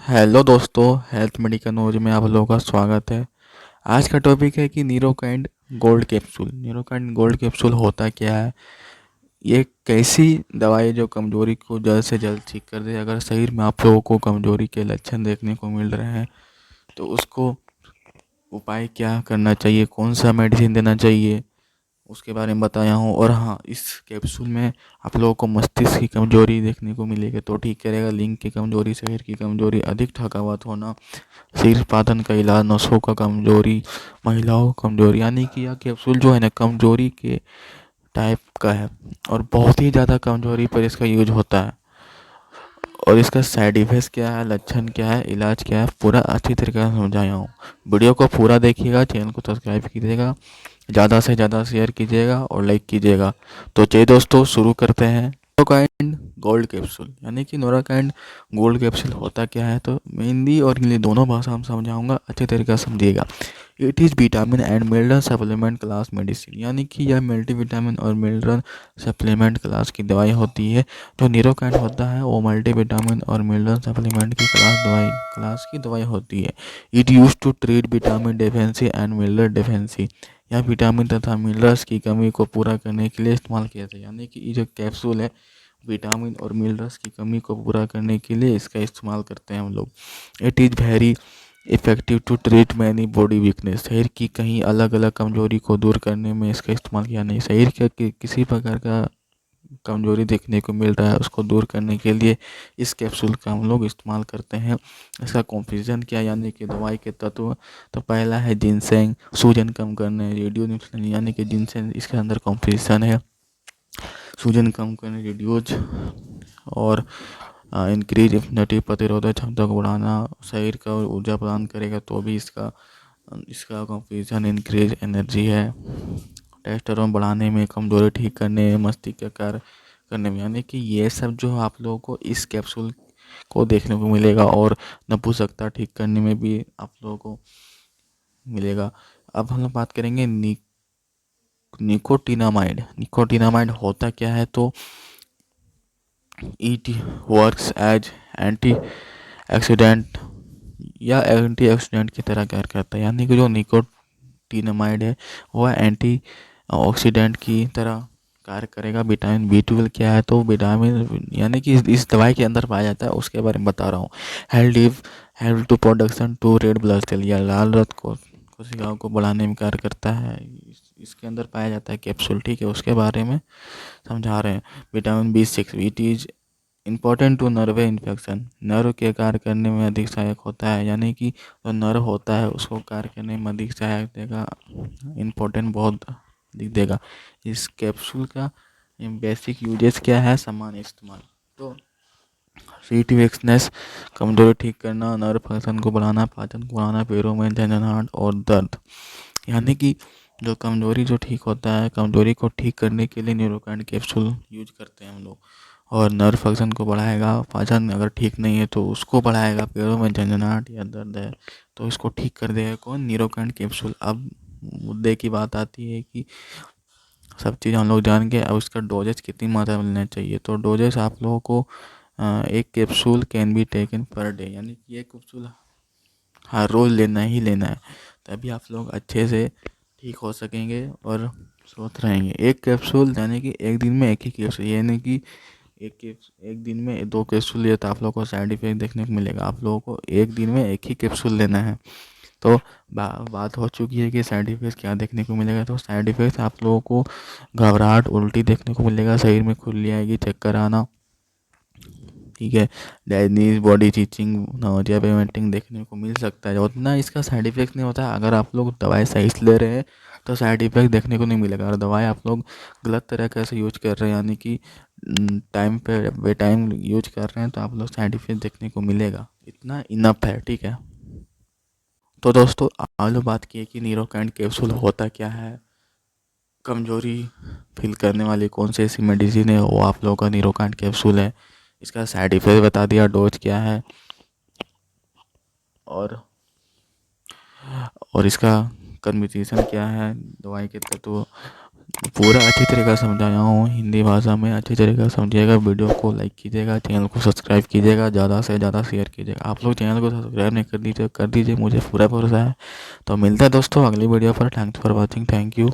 Hello दोस्तों, health medical knowledge में आप लोगों का स्वागत है। आज का टॉपिक है कि नीरोकाइंड गोल्ड कैप्सूल। नीरोकाइंड गोल्ड कैप्सूल होता क्या है? ये कैसी दवाई है जो कमजोरी को जल्द से जल्द ठीक कर दे। अगर शरीर में आप लोगों को कमजोरी के लक्षण देखने को मिल रहे हैं तो उसको उपाय क्या करना चाहिए, कौन सा मेडिसिन देना चाहिए, उसके बारे में बताया हूँ। और हाँ, इस कैप्सूल में आप लोगों को मस्तिष्क की कमजोरी देखने को मिलेगी तो ठीक करेगा। लिंग की कमजोरी, शरीर की कमजोरी, अधिक थकावट होना, शीर्ष पाचन का इलाज, नसों का कमजोरी, महिलाओं को कमजोरी, यानी कि यह कैप्सूल जो है ना कमजोरी के टाइप का है और बहुत ही ज़्यादा कमजोरी पर इसका यूज होता है। और इसका साइड इफेक्ट क्या है, लक्षण क्या है, इलाज क्या है, पूरा अच्छी तरीके से समझाया हूँ। वीडियो को पूरा देखिएगा, चैनल को सब्सक्राइब कीजिएगा, ज़्यादा से ज़्यादा शेयर कीजिएगा और लाइक कीजिएगा। तो चलिए दोस्तों, शुरू करते हैं। नोराकाइंड गोल्ड कैप्सूल, यानी कि नोराकाइंड गोल्ड कैप्सूल होता क्या है, तो मैं हिंदी और इंग्लिश दोनों भाषा में समझाऊंगा, अच्छे तरीके से समझिएगा। It is vitamin and mineral supplement class medicine, यानी कि यह मल्टीविटामिन और मिनरल सप्लीमेंट क्लास की दवाई होती है। जो नीरोकाइंड होता है वो मल्टीविटामिन और मिनरल सप्लीमेंट की क्लास की दवाई होती है। It use to treat vitamin deficiency and mineral deficiency, यह विटामिन तथा मिनरल्स की कमी को पूरा करने के लिए इस्तेमाल किया जाता है। यानी कि ये जो कैप्सूल है, विटामिन और मिनरल्स की कमी को पूरा करने के लिए इसका इस्तेमाल करते हैं हम लोग। It is very effective to treat many body weakness, शरीर की कहीं अलग अलग कमजोरी को दूर करने में इसका इस्तेमाल किया। नहीं, शरीर के किसी प्रकार का कमजोरी देखने को मिल रहा है उसको दूर करने के लिए इस कैप्सूल का हम लोग इस्तेमाल करते हैं। इसका कॉम्पोजिशन क्या, यानी कि दवाई के तत्व, तो पहला है जिनसेंग, सूजन कम करने, रेडियो न्यूट्रन, यानी कि जिनसेंग इसके अंदर कॉम्पोजिशन है। सूजन कम करने, रिड्यूज और इंक्रीज इम्यूनिटी, प्रतिरोधक क्षमता को बढ़ाना, शरीर का ऊर्जा प्रदान करेगा तो भी इसका इसका कॉम्पोजिशन इंक्रीज एनर्जी है। टेस्टोस्टेरोन बढ़ाने में, कमजोरी ठीक करने में, मस्तिष्क का कार्य करने में, यानी कि ये सब जो आप लोगों को इस कैप्सूल को देखने को मिलेगा। और नपुंसकता ठीक करने में भी आप लोगों को मिलेगा। अब हम लोग बात करेंगे निकोटिनामाइड। निकोटिनामाइड होता क्या है, तो it works as antioxidant या एंटीऑक्सीडेंट की तरह कार्य करता है। यानी कि जो निकोटिनामाइड है वह एंटी ऑक्सीडेंट की तरह कार्य करेगा। विटामिन बी 12 क्या है, तो विटामिन यानी कि इस दवाई के अंदर पाया जाता है, उसके बारे में बता रहा हूँ। Help to production to red blood cell, या लाल रक्त को कोशिकाओं को बढ़ाने में कार्य करता है। इसके अंदर पाया जाता है कैप्सूल, ठीक है, उसके बारे में समझा रहे हैं। Vitamin B6, it is important to nerve infection, nerve के कार्य करने में अधिक सहायक होता है। यानी कि जो नर्व होता है उसको कार्य करने में अधिक सहायक देगा, इम्पोर्टेंट बहुत अधिक देगा। इस कैप्सूल का बेसिक यूजेस क्या है, सामान्य इस्तेमाल, तो सीट वीकनेस, कमजोरी ठीक करना, नर्व फंक्शन को बढ़ाना, पाचन को बढ़ाना, पैरों में झंझनाहट और दर्द, यानी कि जो कमजोरी जो ठीक होता है, कमजोरी को ठीक करने के लिए न्यूरोकाइंड कैप्सूल यूज करते हैं हम लोग। और नर्व फंक्शन को बढ़ाएगा, पाचन अगर ठीक नहीं है तो उसको बढ़ाएगा, पैरों में झंझनाहट या दर्द है तो इसको ठीक कर देगा कौन, न्यूरोकाइंड कैप्सूल। अब मुद्दे की बात आती है कि सब चीज़ हम लोग जान के अब उसका डोजेज कितनी मात्रा में लेना चाहिए। तो डोजेज आप लोगों को एक capsule can be taken per day, यानी कि ये कैप्सूल हर रोज़ लेना ही लेना है, तभी आप लोग अच्छे से ठीक हो सकेंगे और स्वस्थ रहेंगे। एक कैप्सूल यानी कि एक दिन में एक ही कैप्सूल, यानी कि एक दिन में 2 कैप्सूल लिए तो आप लोगों को साइड इफेक्ट देखने को मिलेगा। आप लोगों को एक दिन में एक ही कैप्सूल लेना है। तो बात हो चुकी है कि साइड इफेक्ट क्या देखने को मिलेगा, तो साइड इफेक्ट आप लोगों को घबराहट, उल्टी देखने को मिलेगा, शरीर में खुजली आएगी, चक्कर आना, ठीक है, डायनीज, बॉडी चीचिंग, नाउजिया, वोमिटिंग देखने को मिल सकता है। उतना इसका साइड इफेक्ट नहीं होता है। अगर आप लोग दवाई सही से ले रहे हैं तो साइड इफेक्ट देखने को नहीं मिलेगा। और दवाई आप लोग गलत तरीके से यूज कर रहे हैं, यानी कि टाइम पे बे टाइम यूज कर रहे हैं, तो आप लोग साइड इफेक्ट देखने को मिलेगा। इतना इनफ है, ठीक है। तो दोस्तों, आज लोग बात की है कि नीरोकाइंड कैप्सूल होता क्या है, कमजोरी फील करने वाली कौन सी ऐसी मेडिसिन है वो आप लोगों का नीरोकाइंड कैप्सूल है। इसका साइड इफेक्ट बता दिया, डोज क्या है, और इसका कन्वर्सेशन क्या है, दवाई के तत्व, पूरा अच्छी तरीक़े से समझाया हूँ हिंदी भाषा में, अच्छी तरीक़े से समझिएगा। वीडियो को लाइक कीजिएगा, चैनल को सब्सक्राइब कीजिएगा, ज़्यादा से ज़्यादा शेयर कीजिएगा। आप लोग चैनल को सब्सक्राइब नहीं कर दीजिए, कर दीजिए, मुझे पूरा भरोसा है। तो मिलता है दोस्तों अगली वीडियो पर। Thanks for watching, thank you.